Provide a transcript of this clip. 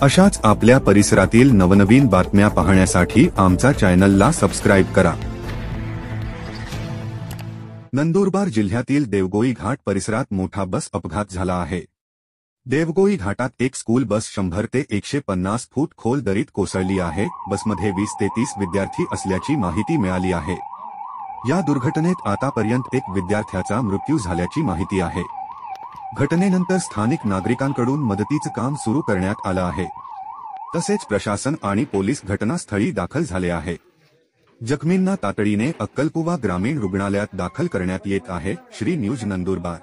अशाच आपल्या परिसरातील नवनवीन बातम्या पाहण्यासाठी आमचा चॅनलला सबस्क्राईब करा। नंदुरबार जिल्ह्यातील देवगोई घाट परिसरात मोठा बस अपघात झाला आहे। देवगोई घाटात एक स्कूल बस 100 ते 150 फूट खोल दरीत कोसळली आहे। बसमध्ये 20 ते 30 विद्यार्थी असल्याची माहिती मिळाली आहे। या दुर्घटनेत आतापर्यंत एक विद्यार्थ्याचा मृत्यू झाल्याची माहिती आहे। घटनेनंतर स्थानिक नागरिकांकडून मदतीचं काम सुरू करण्यात आलं आहे। तसेच प्रशासन आणि पोलीस घटनास्थळी दाखल झाले आहे। जखमींना तातडीने अक्कलकुवा ग्रामीण रुग्णालयात दाखल करण्यात येत आहे। श्री न्यूज नंदुरबार।